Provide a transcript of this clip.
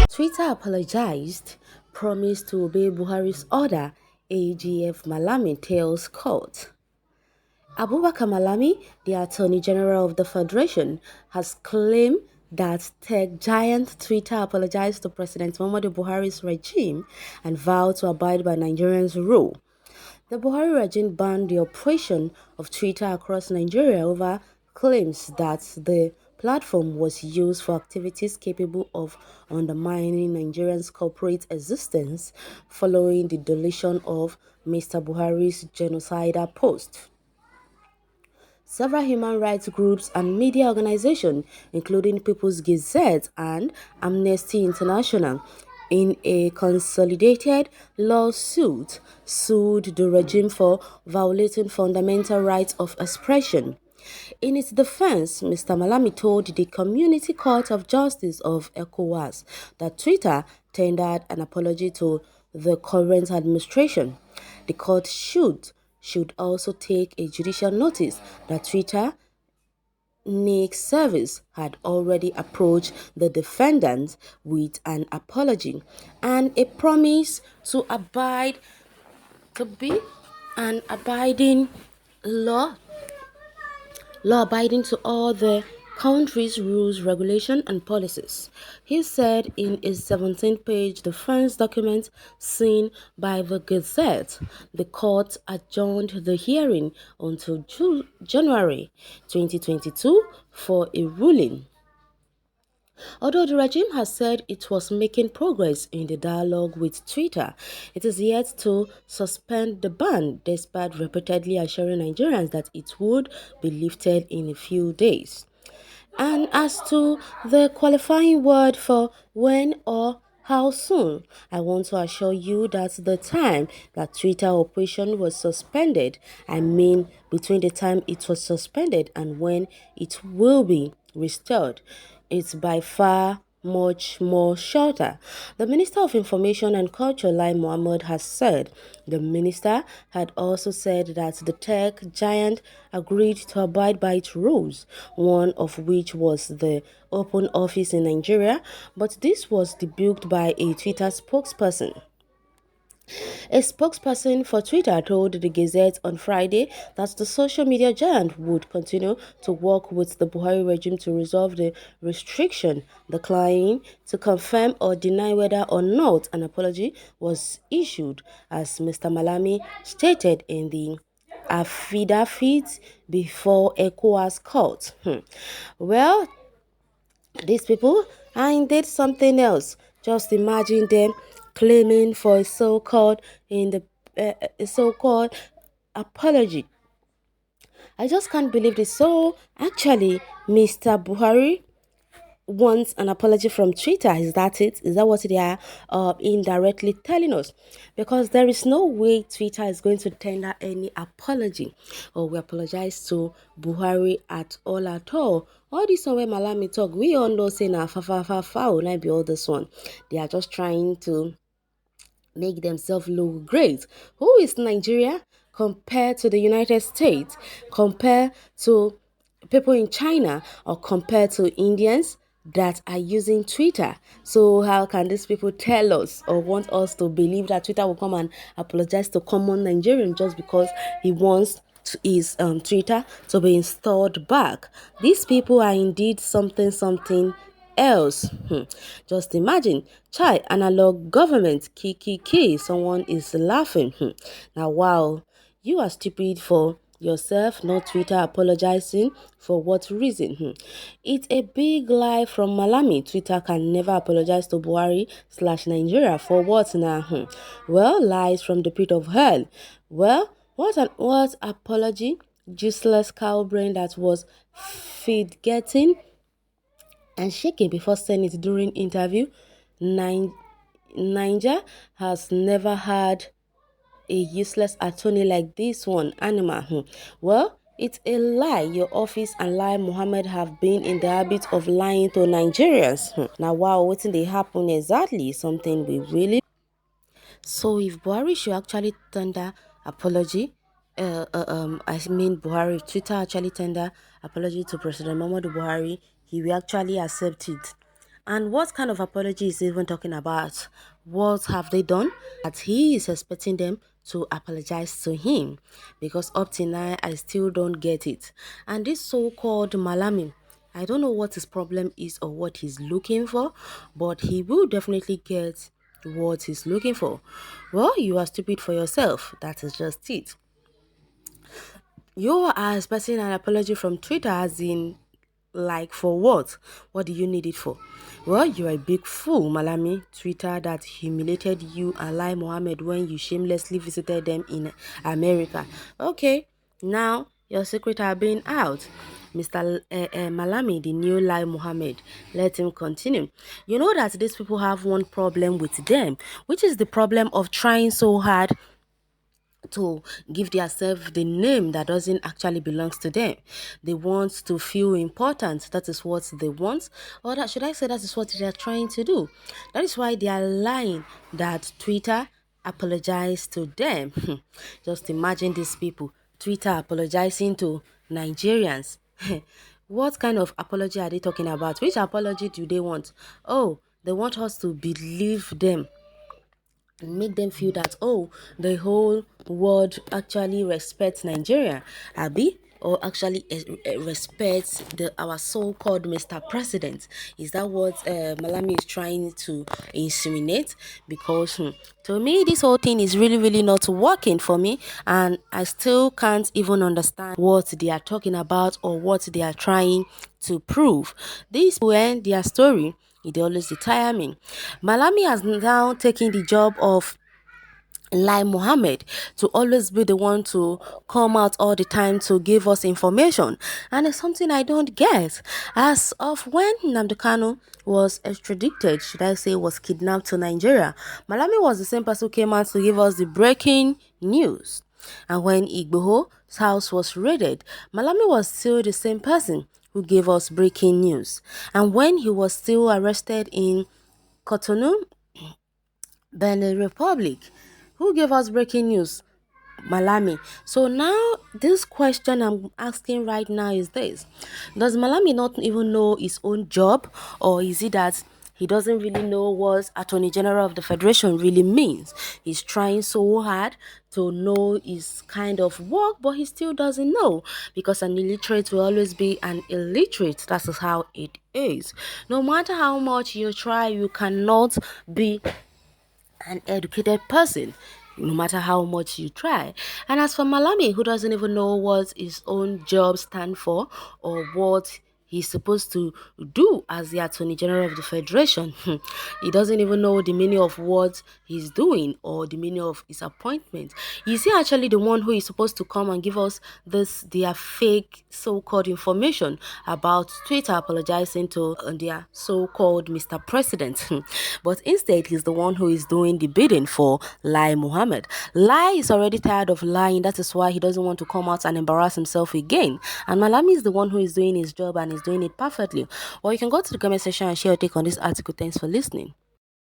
Twitter apologized, promised to obey Buhari's order, AGF Malami tells court. Abubakar Malami, the Attorney General of the Federation, has claimed that tech giant Twitter apologized to President Muhammadu Buhari's regime and vowed to abide by Nigerians' rule. The Buhari regime banned the operation of Twitter across Nigeria over claims that the platform was used for activities capable of undermining Nigerians' corporate existence following the deletion of Mr. Buhari's genocidal post. Several human rights groups and media organizations, including People's Gazette and Amnesty International, in a consolidated lawsuit, sued the regime for violating fundamental rights of expression. In its defense, Mr. Malami told the Community Court of Justice of ECOWAS that Twitter tendered an apology to the current administration. The court should also take a judicial notice that Twitter Nick's service had already approached the defendant with an apology and a promise to be an abiding law abiding to all the country's rules, regulation, and policies. He said in a 17-page defense document seen by the Gazette. The court adjourned the hearing until January 2022 for a ruling. Although the regime has said it was making progress in the dialogue with Twitter, it is yet to suspend the ban despite repeatedly assuring Nigerians that it would be lifted in a few days. And as to the qualifying word for when or how soon, I want to assure you that the time that Twitter operation was suspended, I mean between the time it was suspended and when it will be restored, it's by far much more shorter. The Minister of Information and Culture, Lai Mohammed, has said. The minister had also said that the tech giant agreed to abide by its rules, one of which was the open office in Nigeria, but this was debunked by a Twitter spokesperson. A spokesperson for Twitter told the Gazette on Friday that the social media giant would continue to work with the Buhari regime to resolve the restriction, declining to confirm or deny whether or not an apology was issued, as Mr. Malami stated in the affidavit before ECOWAS court. Well, these people are indeed something else. Just imagine them claiming for a so-called apology. I just can't believe this. So actually, Mr. Buhari wants an apology from Twitter. Is that it? Is that what they are indirectly telling us? Because there is no way Twitter is going to tender any apology or we apologize to Buhari at all at all. All this one where Malami talk, we all know saying will not be all this one. They are just trying to make themselves look great. Who is Nigeria compared to the United States, compared to people in China, or compared to Indians that are using Twitter? So how can these people tell us or want us to believe that Twitter will come and apologize to common Nigerian just because he wants his Twitter to be installed back? These people are indeed something else. Just imagine, chai, analog government, kiki, someone is laughing. Now, wow, you are stupid for yourself, not Twitter apologizing. For what reason? It's a big lie from Malami. Twitter can never apologize to Buhari/Nigeria for what now? Well, lies from the pit of hell. Well, what apology? Useless cow brain that was feed getting and shaking before saying it during interview. Niger has never had a useless attorney like this one, animal. Well, it's a lie. Your office and Lai Mohammed have been in the habit of lying to Nigerians. Now, wow, what did they happen exactly? Something we really. So, if Buhari should actually tender apology, I mean Buhari, Twitter actually tender apology to President Muhammadu Buhari, he will actually accept it. And what kind of apology is he even talking about? What have they done? That he is expecting them to apologize to him, because up till now I still don't get it. And this so-called Malami, I don't know what his problem is or what he's looking for, but he will definitely get what he's looking for. Well, you are stupid for yourself. That is just it. You are expecting an apology from Twitter, as in, like, for what? What do you need it for? Well, you're a big fool, Malami. Twitter that humiliated you and Lai Mohammed when you shamelessly visited them in America. Okay, now your secrets are being out. Mr. Malami, the new Lai Mohammed, let him continue. You know that these people have one problem with them, which is the problem of trying so hard to give themselves the name that doesn't actually belongs to them. They want to feel important. That is what they want, or that should I say that is what they are trying to do. That is why they are lying that Twitter apologized to them. Just imagine these people, Twitter apologizing to Nigerians. What kind of apology are they talking about? Which apology do they want? Oh, they want us to believe them and make them feel that, oh, the whole world actually respects Nigeria, Abby, or actually respects our so-called Mr. President. Is that what Malami is trying to insinuate? Because to me, this whole thing is really, really not working for me, and I still can't even understand what they are talking about or what they are trying to prove. This will end their story. It always tire me. Malami has now taken the job of Lai Mohammed to always be the one to come out all the time to give us information. And it's something I don't get. As of when Nnamdi Kanu was extradited, should I say was kidnapped to Nigeria, Malami was the same person who came out to give us the breaking news. And when Igboho's house was raided, Malami was still the same person who gave us breaking news. And when he was still arrested in Cotonou, Benin Republic, who gave us breaking news? Malami. So now this question I'm asking right now is this: does Malami not even know his own job, or is it that he doesn't really know what Attorney General of the Federation really means? He's trying so hard to know his kind of work, but he still doesn't know, because an illiterate will always be an illiterate. That is how it is. No matter how much you try, you cannot be an educated person, no matter how much you try. And as for Malami, who doesn't even know what his own job stand for or what he's supposed to do as the Attorney General of the Federation, he doesn't even know the meaning of what he's doing or the meaning of his appointment. Is he actually the one who is supposed to come and give us this their fake so-called information about Twitter apologizing to their so-called Mr. President? But instead, he's the one who is doing the bidding for Lai Mohammed. Lai is already tired of lying. That is why he doesn't want to come out and embarrass himself again. And Malami is the one who is doing his job and is doing it perfectly. Or you can go to the comment section and share your take on this article. Thanks for listening.